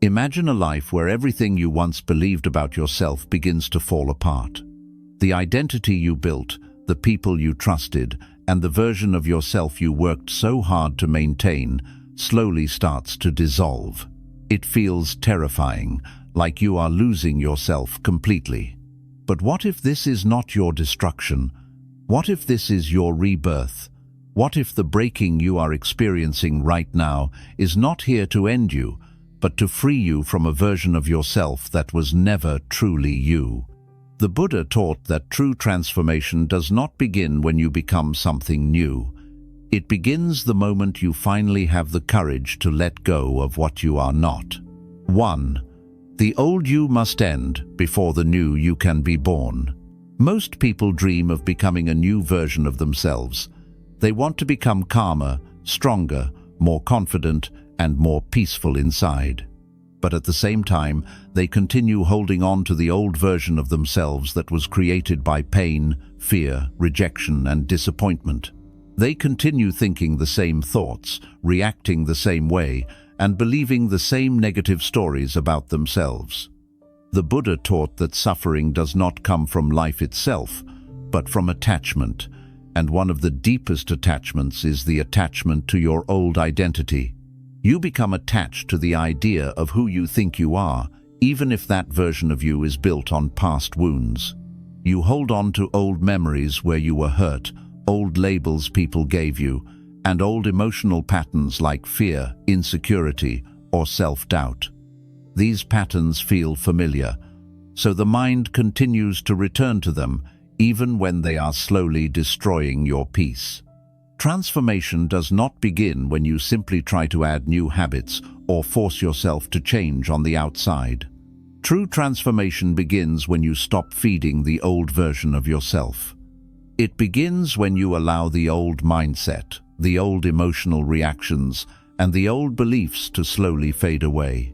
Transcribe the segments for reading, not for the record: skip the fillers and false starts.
Imagine a life where everything you once believed about yourself begins to fall apart. The identity you built, the people you trusted, and the version of yourself you worked so hard to maintain slowly starts to dissolve. It feels terrifying, like you are losing yourself completely. But what if this is not your destruction? What if this is your rebirth? What if the breaking you are experiencing right now is not here to end you, but to free you from a version of yourself that was never truly you? The Buddha taught that true transformation does not begin when you become something new. It begins the moment you finally have the courage to let go of what you are not. 1. The old you must end before the new you can be born. Most people dream of becoming a new version of themselves. They want to become calmer, stronger, more confident, and more peaceful inside. But at the same time, they continue holding on to the old version of themselves that was created by pain, fear, rejection, and disappointment. They continue thinking the same thoughts, reacting the same way, and believing the same negative stories about themselves. The Buddha taught that suffering does not come from life itself, but from attachment, and one of the deepest attachments is the attachment to your old identity. You become attached to the idea of who you think you are, even if that version of you is built on past wounds. You hold on to old memories where you were hurt, old labels people gave you, and old emotional patterns like fear, insecurity, or self-doubt. These patterns feel familiar, so the mind continues to return to them, even when they are slowly destroying your peace. Transformation does not begin when you simply try to add new habits or force yourself to change on the outside. True transformation begins when you stop feeding the old version of yourself. It begins when you allow the old mindset, the old emotional reactions, and the old beliefs to slowly fade away.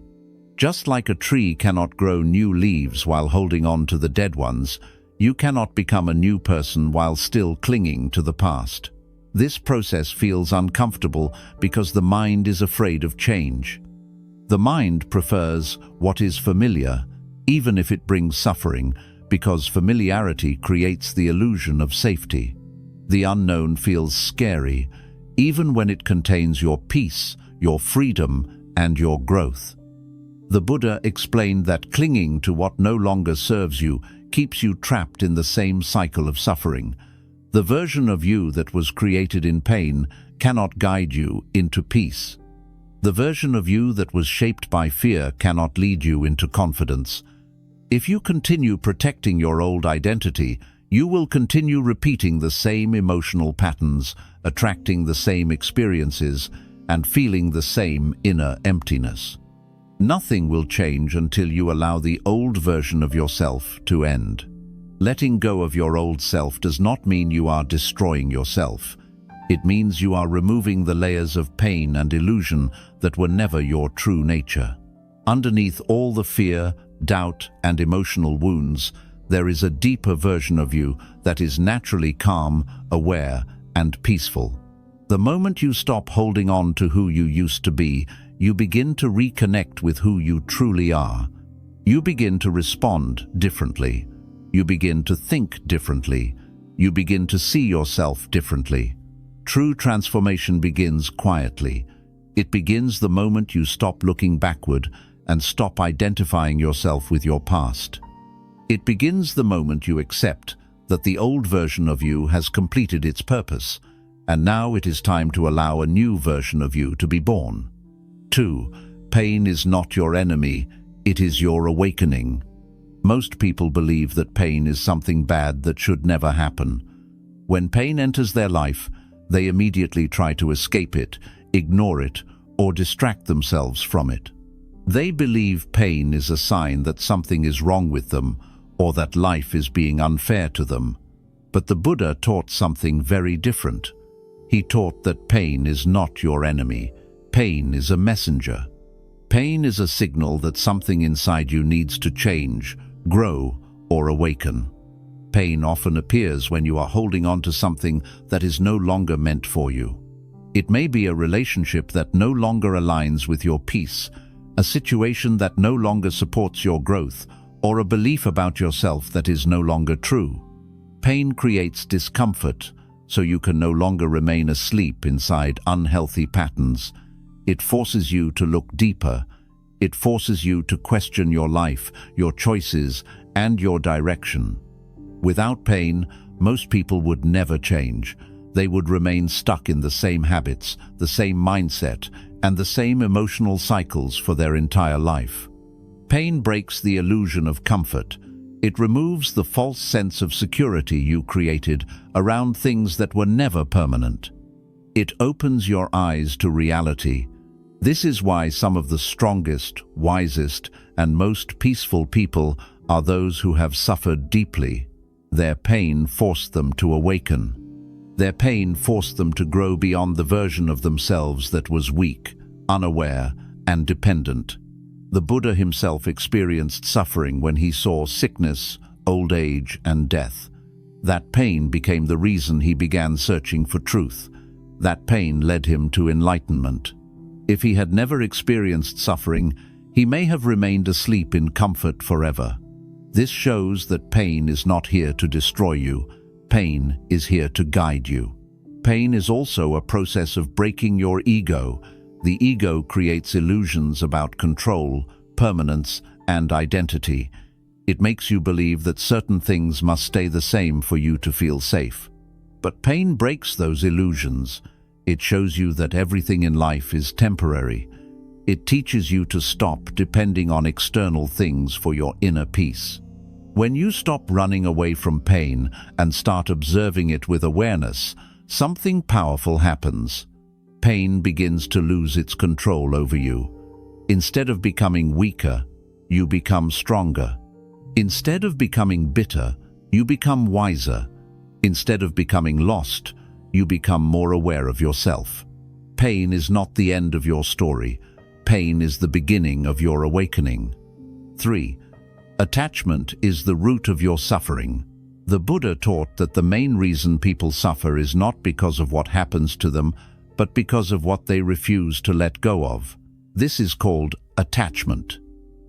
Just like a tree cannot grow new leaves while holding on to the dead ones, you cannot become a new person while still clinging to the past. This process feels uncomfortable because the mind is afraid of change. The mind prefers what is familiar, even if it brings suffering, because familiarity creates the illusion of safety. The unknown feels scary, even when it contains your peace, your freedom, and your growth. The Buddha explained that clinging to what no longer serves you keeps you trapped in the same cycle of suffering. The version of you that was created in pain cannot guide you into peace. The version of you that was shaped by fear cannot lead you into confidence. If you continue protecting your old identity, you will continue repeating the same emotional patterns, attracting the same experiences, and feeling the same inner emptiness. Nothing will change until you allow the old version of yourself to end. Letting go of your old self does not mean you are destroying yourself. It means you are removing the layers of pain and illusion that were never your true nature. Underneath all the fear, doubt, and emotional wounds, there is a deeper version of you that is naturally calm, aware, and peaceful. The moment you stop holding on to who you used to be, you begin to reconnect with who you truly are. You begin to respond differently. You begin to think differently. You begin to see yourself differently. True transformation begins quietly. It begins the moment you stop looking backward and stop identifying yourself with your past. It begins the moment you accept that the old version of you has completed its purpose, and now it is time to allow a new version of you to be born. 2. Pain is not your enemy, it is your awakening. Most people believe that pain is something bad that should never happen. When pain enters their life, they immediately try to escape it, ignore it, or distract themselves from it. They believe pain is a sign that something is wrong with them, or that life is being unfair to them. But the Buddha taught something very different. He taught that pain is not your enemy. Pain is a messenger. Pain is a signal that something inside you needs to change, grow, or awaken. Pain often appears when you are holding on to something that is no longer meant for you. It may be a relationship that no longer aligns with your peace, a situation that no longer supports your growth, or a belief about yourself that is no longer true. Pain creates discomfort, so you can no longer remain asleep inside unhealthy patterns. It forces you to look deeper. It forces you to question your life, your choices, and your direction. Without pain, most people would never change. They would remain stuck in the same habits, the same mindset, and the same emotional cycles for their entire life. Pain breaks the illusion of comfort. It removes the false sense of security you created around things that were never permanent. It opens your eyes to reality. This is why some of the strongest, wisest, and most peaceful people are those who have suffered deeply. Their pain forced them to awaken. Their pain forced them to grow beyond the version of themselves that was weak, unaware, and dependent. The Buddha himself experienced suffering when he saw sickness, old age, and death. That pain became the reason he began searching for truth. That pain led him to enlightenment. If he had never experienced suffering, he may have remained asleep in comfort forever. This shows that pain is not here to destroy you. Pain is here to guide you. Pain is also a process of breaking your ego. The ego creates illusions about control, permanence, and identity. It makes you believe that certain things must stay the same for you to feel safe. But pain breaks those illusions. It shows you that everything in life is temporary. It teaches you to stop depending on external things for your inner peace. When you stop running away from pain and start observing it with awareness, something powerful happens. Pain begins to lose its control over you. Instead of becoming weaker, you become stronger. Instead of becoming bitter, you become wiser. Instead of becoming lost, you become more aware of yourself. Pain is not the end of your story. Pain is the beginning of your awakening. 3. Attachment is the root of your suffering. The Buddha taught that the main reason people suffer is not because of what happens to them, but because of what they refuse to let go of. This is called attachment.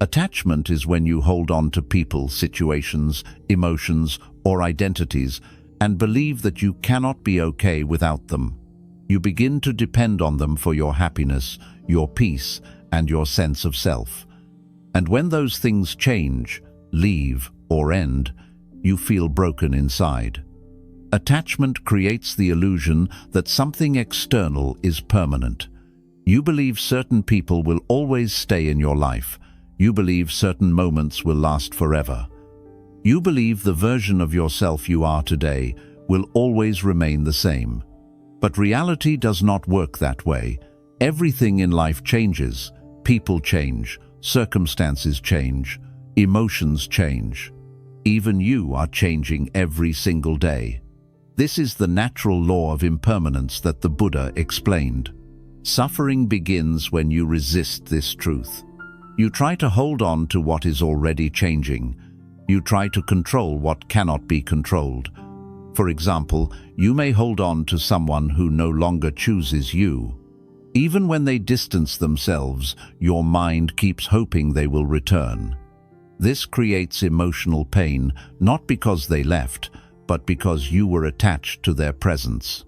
Attachment is when you hold on to people, situations, emotions, or identities and believe that you cannot be okay without them. You begin to depend on them for your happiness, your peace, and your sense of self. And when those things change, leave, or end, you feel broken inside. Attachment creates the illusion that something external is permanent. You believe certain people will always stay in your life. You believe certain moments will last forever. You believe the version of yourself you are today will always remain the same. But reality does not work that way. Everything in life changes. People change. Circumstances change. Emotions change. Even you are changing every single day. This is the natural law of impermanence that the Buddha explained. Suffering begins when you resist this truth. You try to hold on to what is already changing. You try to control what cannot be controlled. For example, you may hold on to someone who no longer chooses you. Even when they distance themselves, your mind keeps hoping they will return. This creates emotional pain, not because they left, but because you were attached to their presence.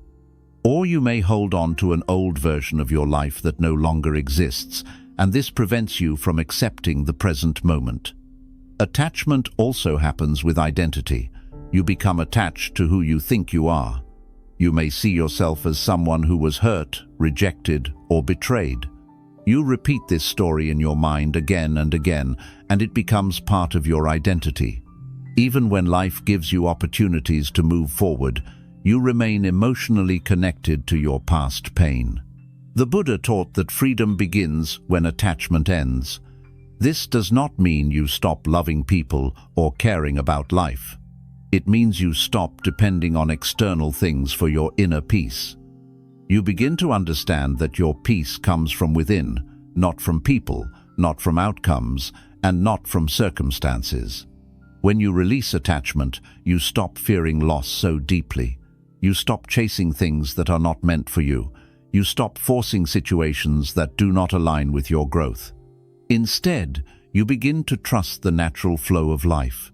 Or you may hold on to an old version of your life that no longer exists, and this prevents you from accepting the present moment. Attachment also happens with identity. You become attached to who you think you are. You may see yourself as someone who was hurt, rejected, or betrayed. You repeat this story in your mind again and again, and it becomes part of your identity. Even when life gives you opportunities to move forward, you remain emotionally connected to your past pain. The Buddha taught that freedom begins when attachment ends. This does not mean you stop loving people or caring about life. It means you stop depending on external things for your inner peace. You begin to understand that your peace comes from within, not from people, not from outcomes, and not from circumstances. When you release attachment, you stop fearing loss so deeply. You stop chasing things that are not meant for you. You stop forcing situations that do not align with your growth. Instead, you begin to trust the natural flow of life.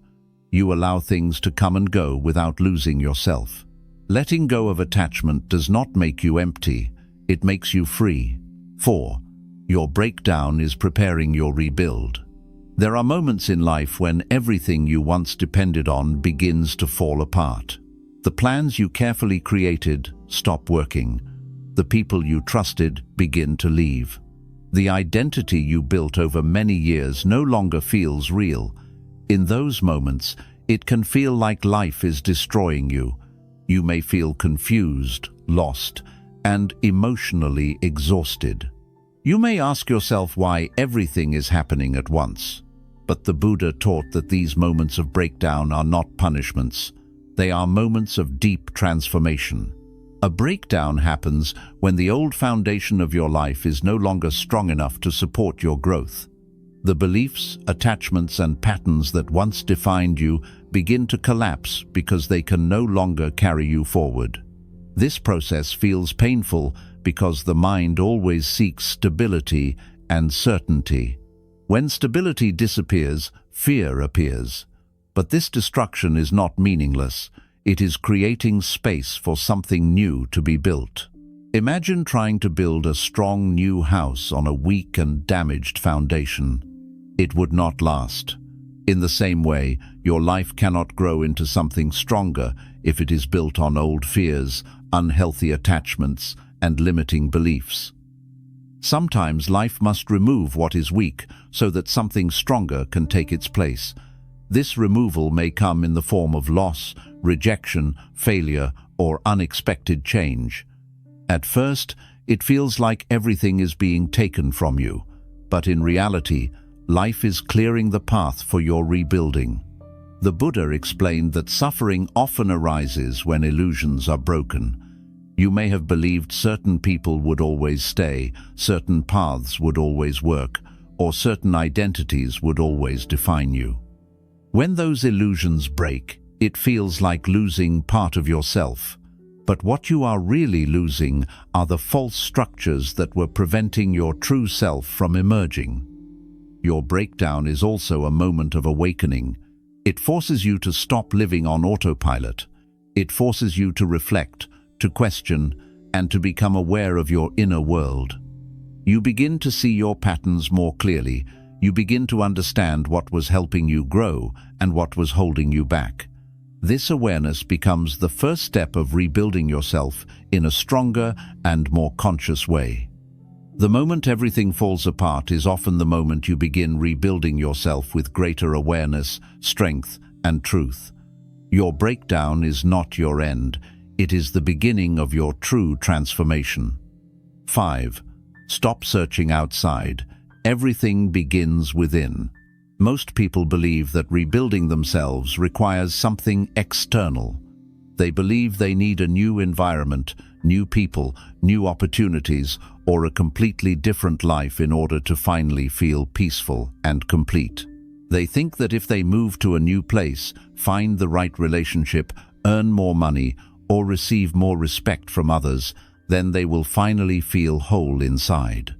You allow things to come and go without losing yourself. Letting go of attachment does not make you empty, it makes you free. 4. Your breakdown is preparing your rebuild. There are moments in life when everything you once depended on begins to fall apart. The plans you carefully created stop working. The people you trusted begin to leave. The identity you built over many years no longer feels real. In those moments, it can feel like life is destroying you. You may feel confused, lost, and emotionally exhausted. You may ask yourself why everything is happening at once. But the Buddha taught that these moments of breakdown are not punishments. They are moments of deep transformation. A breakdown happens when the old foundation of your life is no longer strong enough to support your growth. The beliefs, attachments, and patterns that once defined you begin to collapse because they can no longer carry you forward. This process feels painful because the mind always seeks stability and certainty. When stability disappears, fear appears. But this destruction is not meaningless. It is creating space for something new to be built. Imagine trying to build a strong new house on a weak and damaged foundation. It would not last. In the same way, your life cannot grow into something stronger if it is built on old fears, unhealthy attachments, and limiting beliefs. Sometimes life must remove what is weak so that something stronger can take its place. This removal may come in the form of loss, rejection, failure, or unexpected change. At first, it feels like everything is being taken from you, but in reality, life is clearing the path for your rebuilding. The Buddha explained that suffering often arises when illusions are broken. You may have believed certain people would always stay, certain paths would always work, or certain identities would always define you. When those illusions break, it feels like losing part of yourself. But what you are really losing are the false structures that were preventing your true self from emerging. Your breakdown is also a moment of awakening. It forces you to stop living on autopilot. It forces you to reflect, to question, and to become aware of your inner world. You begin to see your patterns more clearly. You begin to understand what was helping you grow and what was holding you back. This awareness becomes the first step of rebuilding yourself in a stronger and more conscious way. The moment everything falls apart is often the moment you begin rebuilding yourself with greater awareness, strength, and truth. Your breakdown is not your end. It is the beginning of your true transformation. 5. Stop searching outside. Everything begins within. Most people believe that rebuilding themselves requires something external. They believe they need a new environment, new people, new opportunities, or a completely different life in order to finally feel peaceful and complete. They think that if they move to a new place, find the right relationship, earn more money, or receive more respect from others, then they will finally feel whole inside.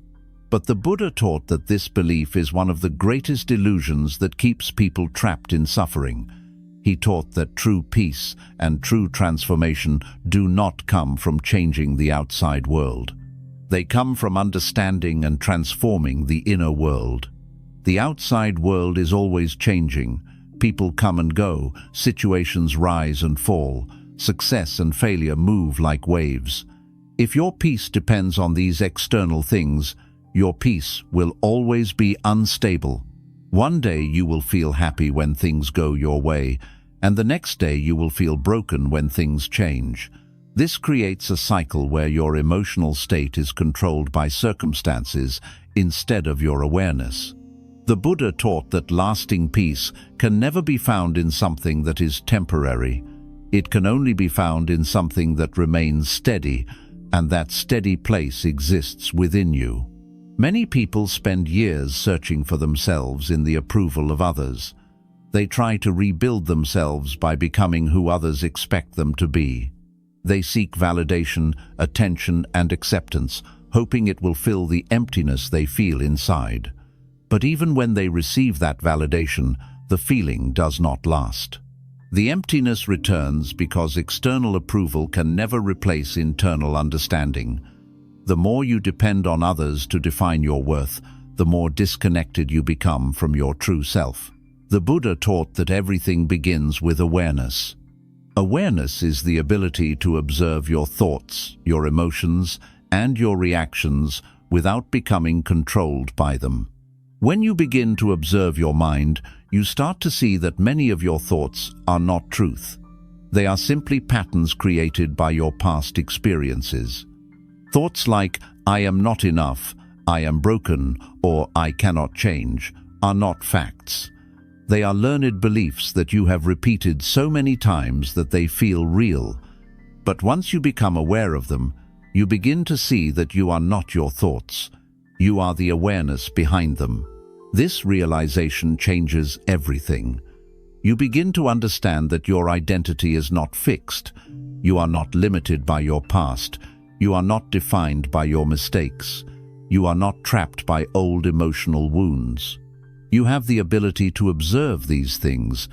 But the Buddha taught that this belief is one of the greatest illusions that keeps people trapped in suffering. He taught that true peace and true transformation do not come from changing the outside world. They come from understanding and transforming the inner world. The outside world is always changing. People come and go, situations rise and fall, success and failure move like waves. If your peace depends on these external things, your peace will always be unstable. One day you will feel happy when things go your way, and the next day you will feel broken when things change. This creates a cycle where your emotional state is controlled by circumstances instead of your awareness. The Buddha taught that lasting peace can never be found in something that is temporary. It can only be found in something that remains steady, and that steady place exists within you. Many people spend years searching for themselves in the approval of others. They try to rebuild themselves by becoming who others expect them to be. They seek validation, attention, and acceptance, hoping it will fill the emptiness they feel inside. But even when they receive that validation, the feeling does not last. The emptiness returns because external approval can never replace internal understanding. The more you depend on others to define your worth, the more disconnected you become from your true self. The Buddha taught that everything begins with awareness. Awareness is the ability to observe your thoughts, your emotions, and your reactions without becoming controlled by them. When you begin to observe your mind, you start to see that many of your thoughts are not truth. They are simply patterns created by your past experiences. Thoughts like, "I am not enough," "I am broken," or "I cannot change," are not facts. They are learned beliefs that you have repeated so many times that they feel real. But once you become aware of them, you begin to see that you are not your thoughts. You are the awareness behind them. This realization changes everything. You begin to understand that your identity is not fixed. You are not limited by your past. You are not defined by your mistakes. You are not trapped by old emotional wounds. You have the ability to observe these things,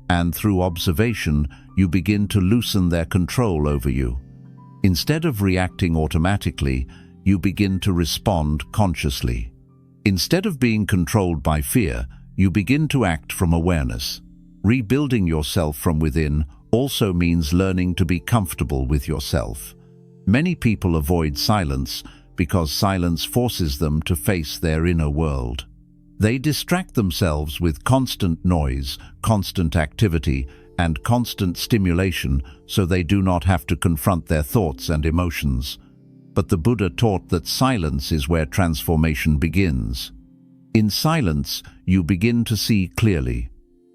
and through observation, you begin to loosen their control over you. Instead of reacting automatically, you begin to respond consciously. Instead of being controlled by fear, you begin to act from awareness. Rebuilding yourself from within also means learning to be comfortable with yourself. Many people avoid silence because silence forces them to face their inner world. They distract themselves with constant noise, constant activity, and constant stimulation so they do not have to confront their thoughts and emotions. But the Buddha taught that silence is where transformation begins. In silence, you begin to see clearly.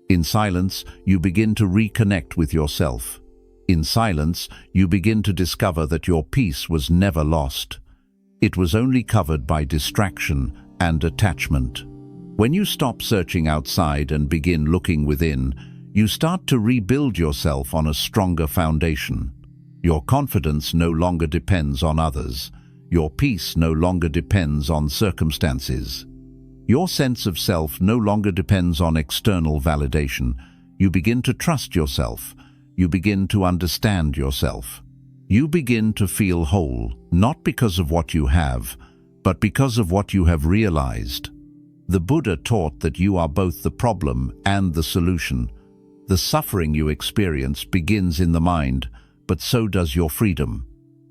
In silence, you begin to reconnect with yourself. In silence, you begin to discover that your peace was never lost. It was only covered by distraction and attachment. When you stop searching outside and begin looking within, you start to rebuild yourself on a stronger foundation. Your confidence no longer depends on others. Your peace no longer depends on circumstances. Your sense of self no longer depends on external validation. You begin to trust yourself. You begin to understand yourself. You begin to feel whole, not because of what you have, but because of what you have realized. The Buddha taught that you are both the problem and the solution. The suffering you experience begins in the mind, but so does your freedom.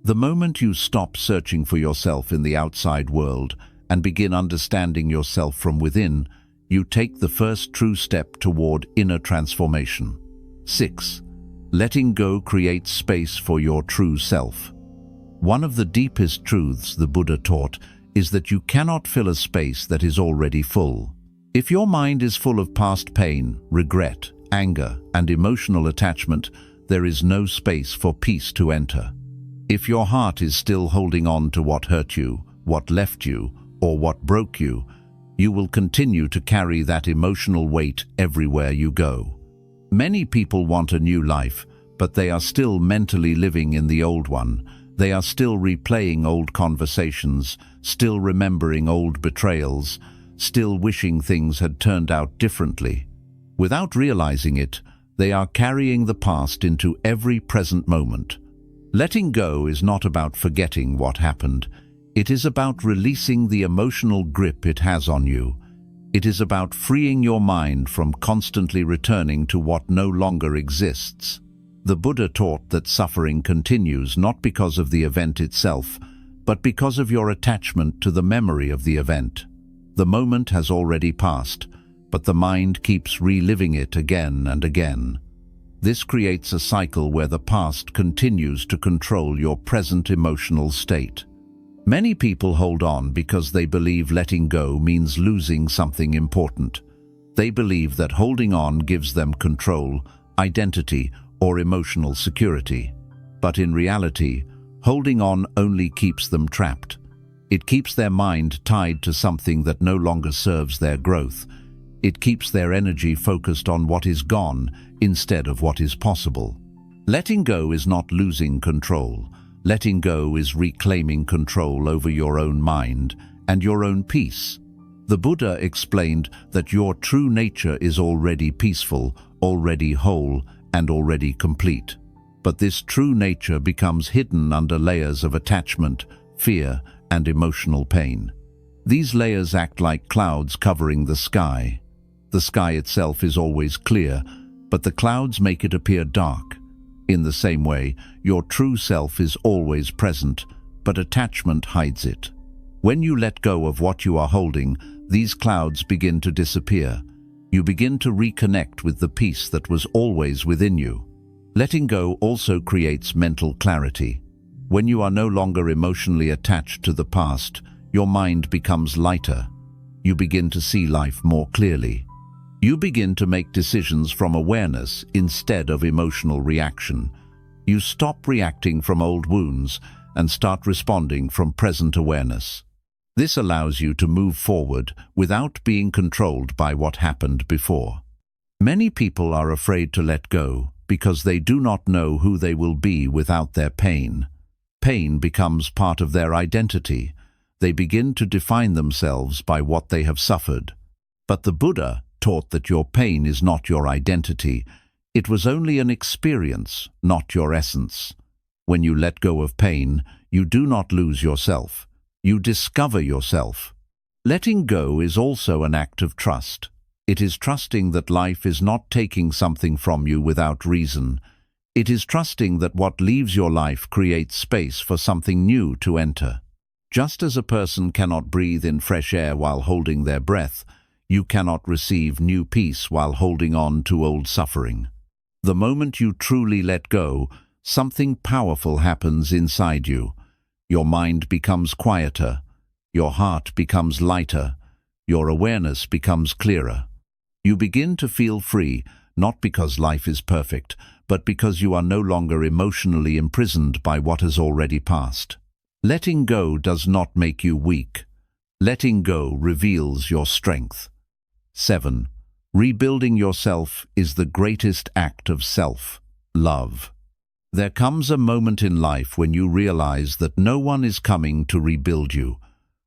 The moment you stop searching for yourself in the outside world and begin understanding yourself from within, you take the first true step toward inner transformation. 6. Letting go creates space for your true self. One of the deepest truths the Buddha taught is that you cannot fill a space that is already full. If your mind is full of past pain, regret, anger, and emotional attachment, there is no space for peace to enter. If your heart is still holding on to what hurt you, what left you, or what broke you, you will continue to carry that emotional weight everywhere you go. Many people want a new life, but they are still mentally living in the old one. They are still replaying old conversations, still remembering old betrayals, still wishing things had turned out differently. Without realizing it, they are carrying the past into every present moment. Letting go is not about forgetting what happened. It is about releasing the emotional grip it has on you. It is about freeing your mind from constantly returning to what no longer exists. The Buddha taught that suffering continues not because of the event itself, but because of your attachment to the memory of the event. The moment has already passed, but the mind keeps reliving it again and again. This creates a cycle where the past continues to control your present emotional state. Many people hold on because they believe letting go means losing something important. They believe that holding on gives them control, identity, or emotional security. But in reality, holding on only keeps them trapped. It keeps their mind tied to something that no longer serves their growth. It keeps their energy focused on what is gone instead of what is possible. Letting go is not losing control. Letting go is reclaiming control over your own mind and your own peace. The Buddha explained that your true nature is already peaceful, already whole, and already complete. But this true nature becomes hidden under layers of attachment, fear, and emotional pain. These layers act like clouds covering the sky. The sky itself is always clear, but the clouds make it appear dark. In the same way, your true self is always present, but attachment hides it. When you let go of what you are holding, these clouds begin to disappear. You begin to reconnect with the peace that was always within you. Letting go also creates mental clarity. When you are no longer emotionally attached to the past, your mind becomes lighter. You begin to see life more clearly. You begin to make decisions from awareness instead of emotional reaction. You stop reacting from old wounds and start responding from present awareness. This allows you to move forward without being controlled by what happened before. Many people are afraid to let go because they do not know who they will be without their pain. Pain becomes part of their identity. They begin to define themselves by what they have suffered. But the Buddha taught that your pain is not your identity. It was only an experience, not your essence. When you let go of pain, you do not lose yourself. You discover yourself. Letting go is also an act of trust. It is trusting that life is not taking something from you without reason. It is trusting that what leaves your life creates space for something new to enter. Just as a person cannot breathe in fresh air while holding their breath, you cannot receive new peace while holding on to old suffering. The moment you truly let go, something powerful happens inside you. Your mind becomes quieter, your heart becomes lighter, your awareness becomes clearer. You begin to feel free, not because life is perfect, but because you are no longer emotionally imprisoned by what has already passed. Letting go does not make you weak. Letting go reveals your strength. 7. Rebuilding yourself is the greatest act of self-love. There comes a moment in life when you realize that no one is coming to rebuild you.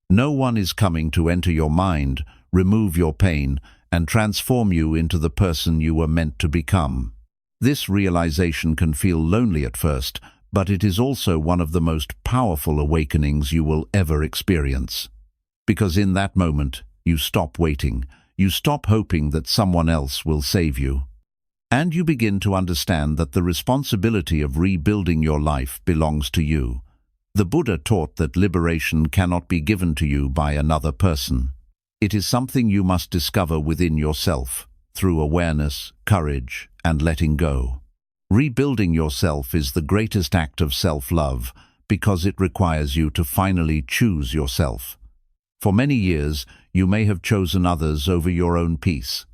No one is coming to enter your mind, remove your pain, and transform you into the person you were meant to become. This realization can feel lonely at first, but it is also one of the most powerful awakenings you will ever experience. Because in that moment, you stop waiting. You stop hoping that someone else will save you. And you begin to understand that the responsibility of rebuilding your life belongs to you. The Buddha taught that liberation cannot be given to you by another person. It is something you must discover within yourself, through awareness, courage, and letting go. Rebuilding yourself is the greatest act of self-love because it requires you to finally choose yourself. For many years, you may have chosen others over your own peace.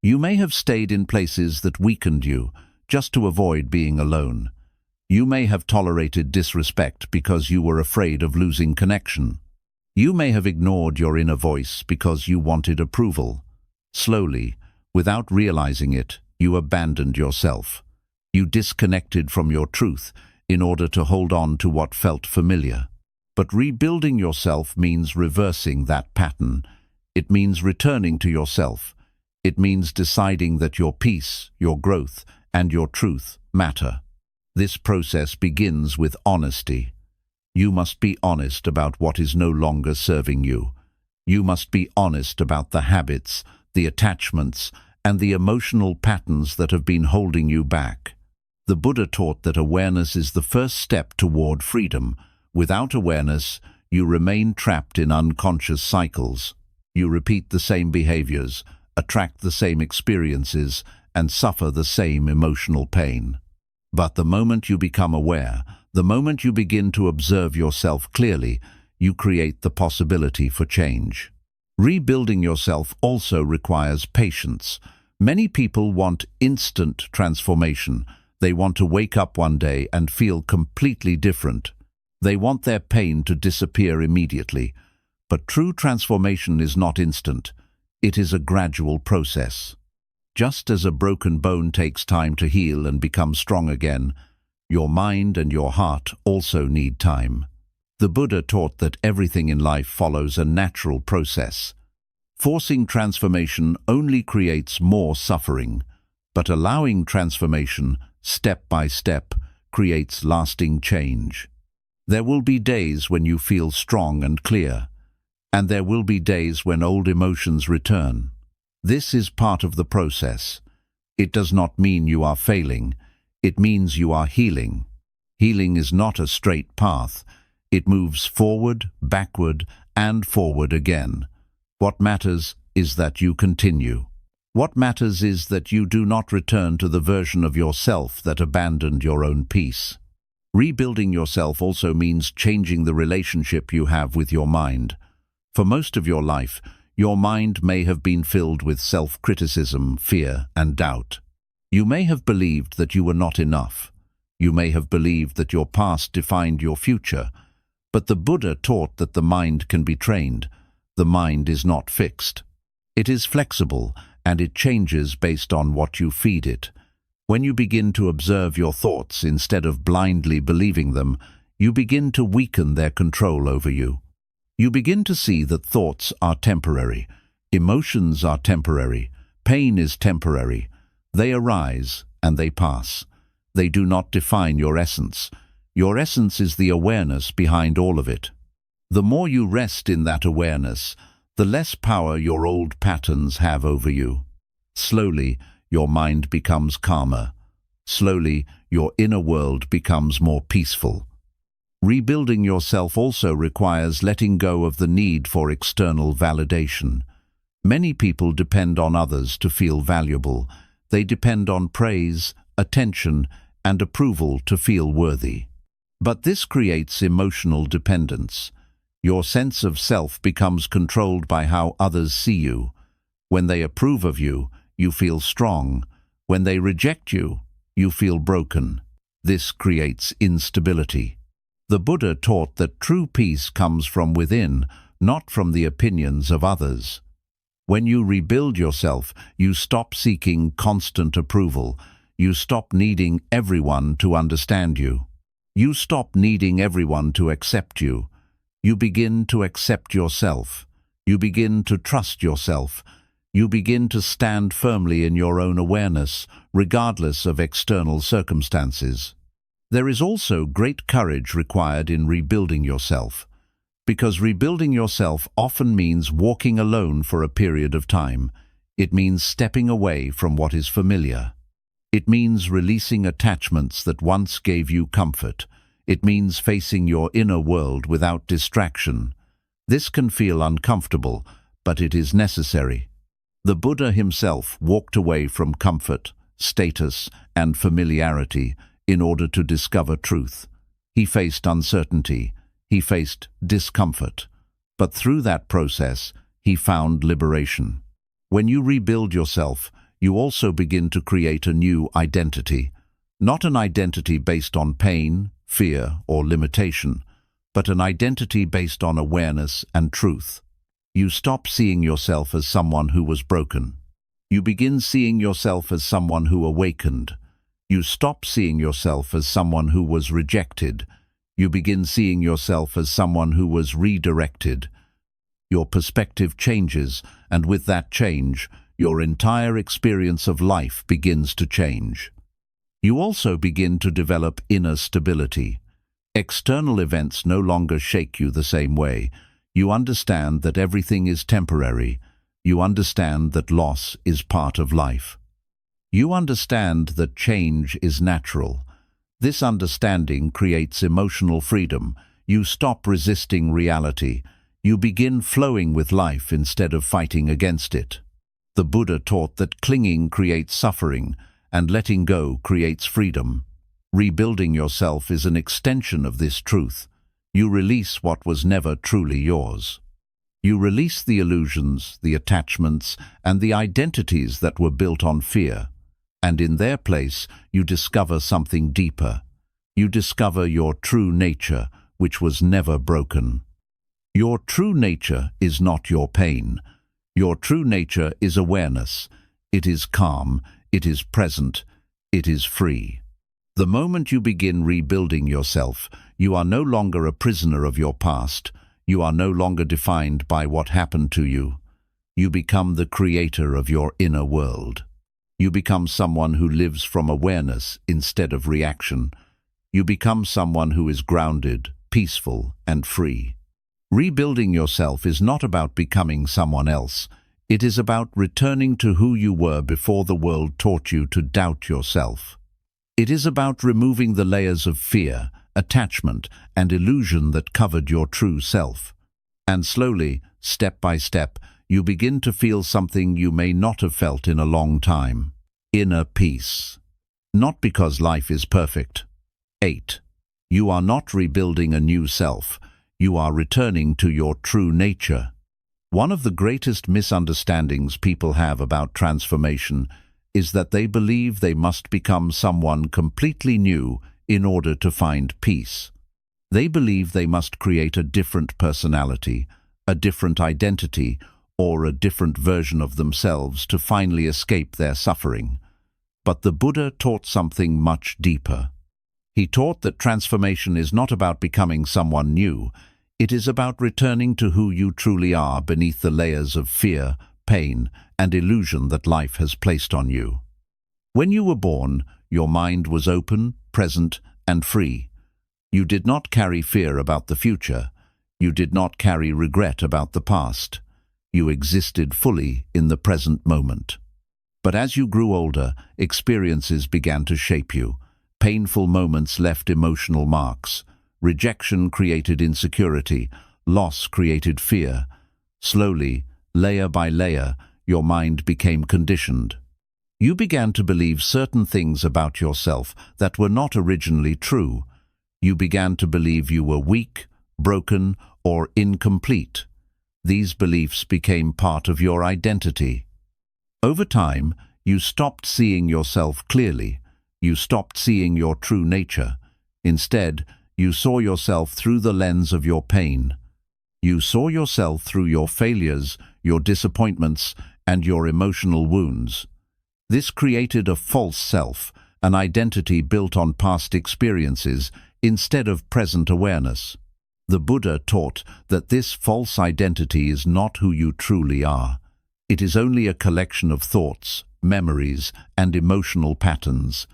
You may have stayed in places that weakened you, just to avoid being alone. You may have tolerated disrespect because you were afraid of losing connection. You may have ignored your inner voice because you wanted approval. Slowly, without realizing it, you abandoned yourself. You disconnected from your truth in order to hold on to what felt familiar. But rebuilding yourself means reversing that pattern. It means returning to yourself. It means deciding that your peace, your growth, and your truth matter. This process begins with honesty. You must be honest about what is no longer serving you. You must be honest about the habits, the attachments, and the emotional patterns that have been holding you back. The Buddha taught that awareness is the first step toward freedom. Without awareness, you remain trapped in unconscious cycles. You repeat the same behaviors, attract the same experiences, and suffer the same emotional pain. But the moment you become aware, the moment you begin to observe yourself clearly, you create the possibility for change. Rebuilding yourself also requires patience. Many people want instant transformation. They want to wake up one day and feel completely different. They want their pain to disappear immediately. But true transformation is not instant. It is a gradual process. Just as a broken bone takes time to heal and become strong again, your mind and your heart also need time. The Buddha taught that everything in life follows a natural process. Forcing transformation only creates more suffering, but allowing transformation, step by step, creates lasting change. There will be days when you feel strong and clear, and there will be days when old emotions return. This is part of the process. It does not mean you are failing. It means you are healing. Healing is not a straight path. It moves forward, backward, and forward again. What matters is that you continue. What matters is that you do not return to the version of yourself that abandoned your own peace. Rebuilding yourself also means changing the relationship you have with your mind. For most of your life, your mind may have been filled with self-criticism, fear, and doubt. You may have believed that you were not enough. You may have believed that your past defined your future. But the Buddha taught that the mind can be trained. The mind is not fixed. It is flexible, and it changes based on what you feed it. When you begin to observe your thoughts instead of blindly believing them, you begin to weaken their control over you. You begin to see that thoughts are temporary, emotions are temporary, pain is temporary. They arise and they pass. They do not define your essence. Your essence is the awareness behind all of it. The more you rest in that awareness, the less power your old patterns have over you. Slowly, your mind becomes calmer. Slowly, your inner world becomes more peaceful. Rebuilding yourself also requires letting go of the need for external validation. Many people depend on others to feel valuable. They depend on praise, attention, and approval to feel worthy. But this creates emotional dependence. Your sense of self becomes controlled by how others see you. When they approve of you, you feel strong. When they reject you, you feel broken. This creates instability. The Buddha taught that true peace comes from within, not from the opinions of others. When you rebuild yourself, you stop seeking constant approval. You stop needing everyone to understand you. You stop needing everyone to accept you. You begin to accept yourself. You begin to trust yourself. You begin to stand firmly in your own awareness, regardless of external circumstances. There is also great courage required in rebuilding yourself, because rebuilding yourself often means walking alone for a period of time. It means stepping away from what is familiar. It means releasing attachments that once gave you comfort. It means facing your inner world without distraction. This can feel uncomfortable, but it is necessary. The Buddha himself walked away from comfort, status, and familiarity in order to discover truth. He faced uncertainty. He faced discomfort. But through that process, he found liberation. When you rebuild yourself, you also begin to create a new identity. Not an identity based on pain, fear, or limitation, but an identity based on awareness and truth. You stop seeing yourself as someone who was broken. You begin seeing yourself as someone who awakened. You stop seeing yourself as someone who was rejected. You begin seeing yourself as someone who was redirected. Your perspective changes, and with that change, your entire experience of life begins to change. You also begin to develop inner stability. External events no longer shake you the same way. You understand that everything is temporary. You understand that loss is part of life. You understand that change is natural. This understanding creates emotional freedom. You stop resisting reality. You begin flowing with life instead of fighting against it. The Buddha taught that clinging creates suffering, and letting go creates freedom. Rebuilding yourself is an extension of this truth. You release what was never truly yours. You release the illusions, the attachments, and the identities that were built on fear. And in their place, you discover something deeper. You discover your true nature, which was never broken. Your true nature is not your pain. Your true nature is awareness. It is calm. It is present. It is free. The moment you begin rebuilding yourself, you are no longer a prisoner of your past. You are no longer defined by what happened to you. You become the creator of your inner world. You become someone who lives from awareness instead of reaction. You become someone who is grounded, peaceful, and free. Rebuilding yourself is not about becoming someone else. It is about returning to who you were before the world taught you to doubt yourself. It is about removing the layers of fear, attachment, and illusion that covered your true self. And slowly, step by step, you begin to feel something you may not have felt in a long time. Inner peace. Not because life is perfect. 8. You are not rebuilding a new self. You are returning to your true nature. One of the greatest misunderstandings people have about transformation is that they believe they must become someone completely new in order to find peace. They believe they must create a different personality, a different identity, or a different version of themselves to finally escape their suffering. But the Buddha taught something much deeper. He taught that transformation is not about becoming someone new. It is about returning to who you truly are beneath the layers of fear, pain, and illusion that life has placed on you. When you were born, your mind was open, present, and free. You did not carry fear about the future. You did not carry regret about the past. You existed fully in the present moment. But as you grew older, experiences began to shape you. Painful moments left emotional marks. Rejection created insecurity. Loss created fear. Slowly, layer by layer, your mind became conditioned. You began to believe certain things about yourself that were not originally true. You began to believe you were weak, broken, or incomplete. These beliefs became part of your identity. Over time, you stopped seeing yourself clearly. You stopped seeing your true nature. Instead, you saw yourself through the lens of your pain. You saw yourself through your failures, your disappointments, and your emotional wounds. This created a false self, an identity built on past experiences instead of present awareness. The Buddha taught that this false identity is not who you truly are. It is only a collection of thoughts, memories, and emotional patterns.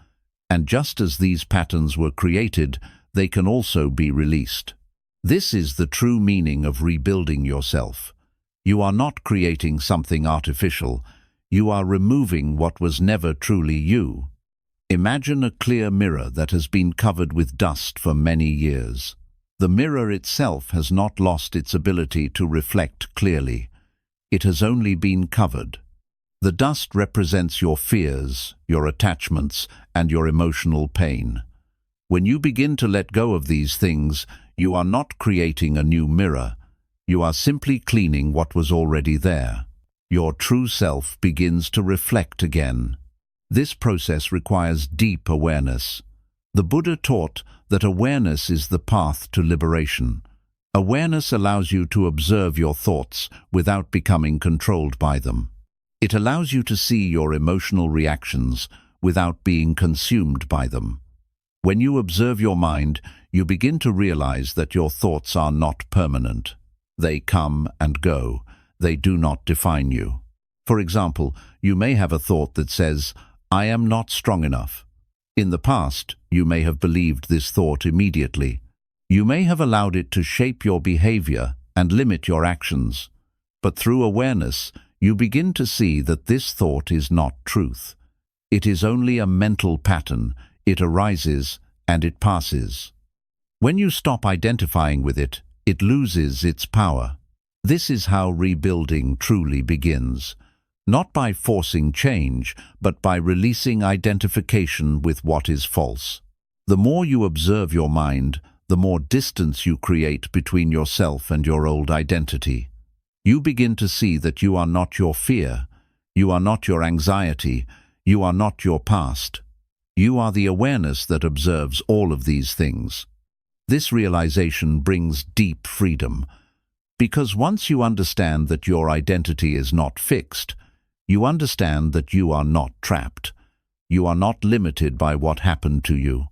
And just as these patterns were created, they can also be released. This is the true meaning of rebuilding yourself. You are not creating something artificial. You are removing what was never truly you. Imagine a clear mirror that has been covered with dust for many years. The mirror itself has not lost its ability to reflect clearly. It has only been covered. The dust represents your fears, your attachments, and your emotional pain. When you begin to let go of these things, you are not creating a new mirror. You are simply cleaning what was already there. Your true self begins to reflect again. This process requires deep awareness. The Buddha taught that awareness is the path to liberation. Awareness allows you to observe your thoughts without becoming controlled by them. It allows you to see your emotional reactions without being consumed by them. When you observe your mind, you begin to realize that your thoughts are not permanent. They come and go. They do not define you. For example, you may have a thought that says, "I am not strong enough." In the past, you may have believed this thought immediately. You may have allowed it to shape your behavior and limit your actions. But through awareness, you begin to see that this thought is not truth. It is only a mental pattern. It arises and it passes. When you stop identifying with it, it loses its power. This is how rebuilding truly begins. Not by forcing change, but by releasing identification with what is false. The more you observe your mind, the more distance you create between yourself and your old identity. You begin to see that you are not your fear, you are not your anxiety, you are not your past. You are the awareness that observes all of these things. This realization brings deep freedom, because once you understand that your identity is not fixed, you understand that you are not trapped. You are not limited by what happened to you.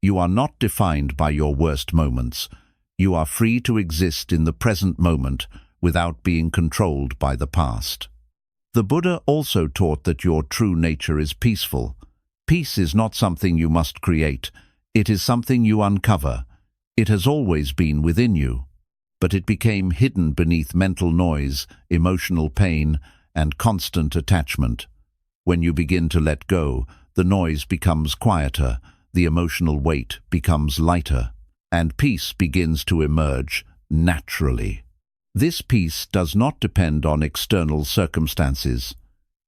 You are not defined by your worst moments. You are free to exist in the present moment, without being controlled by the past. The Buddha also taught that your true nature is peaceful. Peace is not something you must create. It is something you uncover. It has always been within you, but it became hidden beneath mental noise, emotional pain, and constant attachment. When you begin to let go, the noise becomes quieter, the emotional weight becomes lighter, and peace begins to emerge naturally. This peace does not depend on external circumstances.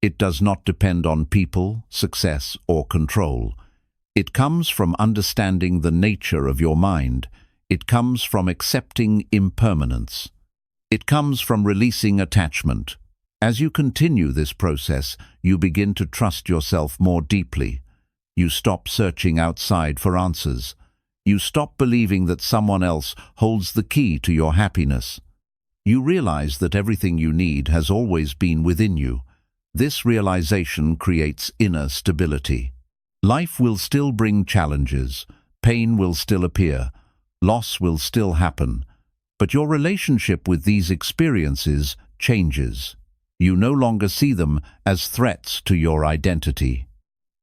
It does not depend on people, success, or control. It comes from understanding the nature of your mind. It comes from accepting impermanence. It comes from releasing attachment. As you continue this process, you begin to trust yourself more deeply. You stop searching outside for answers. You stop believing that someone else holds the key to your happiness. You realize that everything you need has always been within you. This realization creates inner stability. Life will still bring challenges. Pain will still appear. Loss will still happen. But your relationship with these experiences changes. You no longer see them as threats to your identity.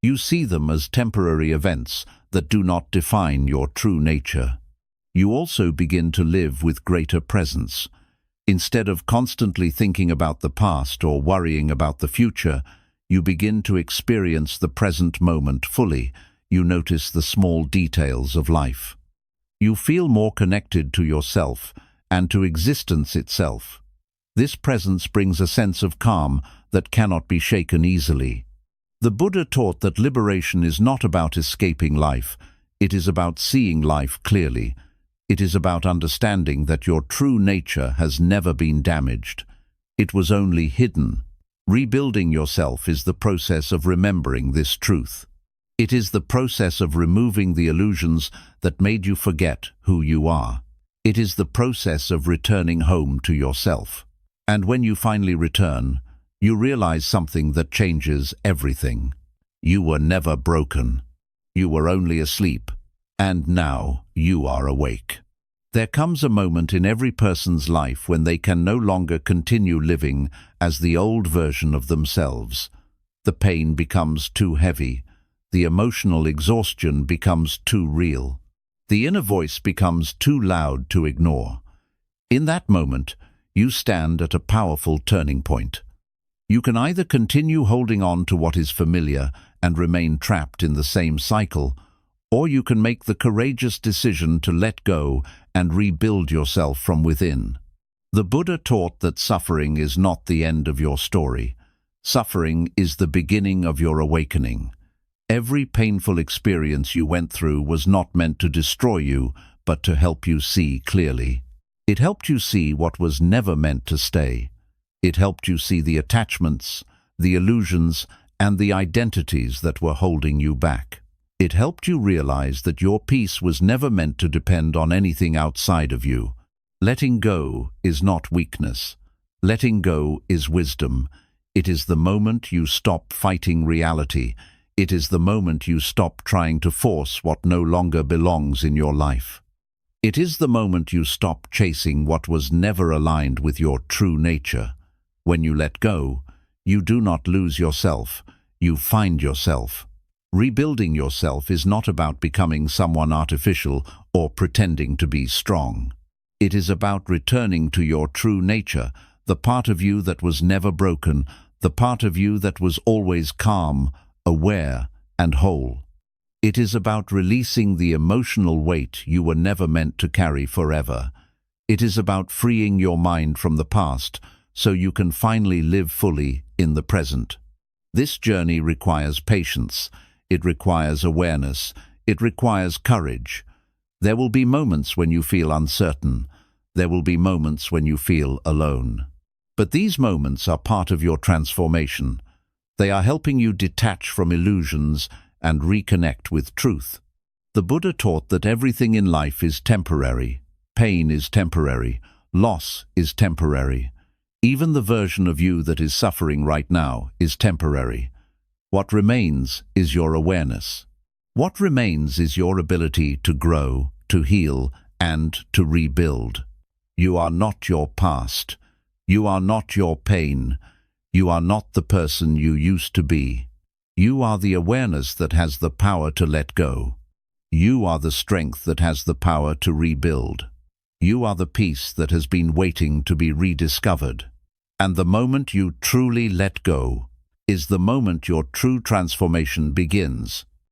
You see them as temporary events that do not define your true nature. You also begin to live with greater presence. Instead of constantly thinking about the past or worrying about the future, you begin to experience the present moment fully. You notice the small details of life. You feel more connected to yourself and to existence itself. This presence brings a sense of calm that cannot be shaken easily. The Buddha taught that liberation is not about escaping life. It is about seeing life clearly. It is about understanding that your true nature has never been damaged. It was only hidden. Rebuilding yourself is the process of remembering this truth. It is the process of removing the illusions that made you forget who you are. It is the process of returning home to yourself. And when you finally return, you realize something that changes everything. You were never broken. You were only asleep. And now you are awake. There comes a moment in every person's life when they can no longer continue living as the old version of themselves. The pain becomes too heavy. The emotional exhaustion becomes too real. The inner voice becomes too loud to ignore. In that moment, you stand at a powerful turning point. You can either continue holding on to what is familiar and remain trapped in the same cycle, or you can make the courageous decision to let go and rebuild yourself from within. The Buddha taught that suffering is not the end of your story. Suffering is the beginning of your awakening. Every painful experience you went through was not meant to destroy you, but to help you see clearly. It helped you see what was never meant to stay. It helped you see the attachments, the illusions, and the identities that were holding you back. It helped you realize that your peace was never meant to depend on anything outside of you. Letting go is not weakness. Letting go is wisdom. It is the moment you stop fighting reality. It is the moment you stop trying to force what no longer belongs in your life. It is the moment you stop chasing what was never aligned with your true nature. When you let go, you do not lose yourself, you find yourself. Rebuilding yourself is not about becoming someone artificial or pretending to be strong. It is about returning to your true nature, the part of you that was never broken, the part of you that was always calm, aware, and whole. It is about releasing the emotional weight you were never meant to carry forever. It is about freeing your mind from the past so you can finally live fully in the present. This journey requires patience. It requires awareness. It requires courage. There will be moments when you feel uncertain. There will be moments when you feel alone. But these moments are part of your transformation. They are helping you detach from illusions and reconnect with truth. The Buddha taught that everything in life is temporary. Pain is temporary. Loss is temporary. Even the version of you that is suffering right now is temporary. What remains is your awareness. What remains is your ability to grow, to heal, and to rebuild. You are not your past. You are not your pain. You are not the person you used to be. You are the awareness that has the power to let go. You are the strength that has the power to rebuild. You are the peace that has been waiting to be rediscovered. And the moment you truly let go is the moment your true transformation begins.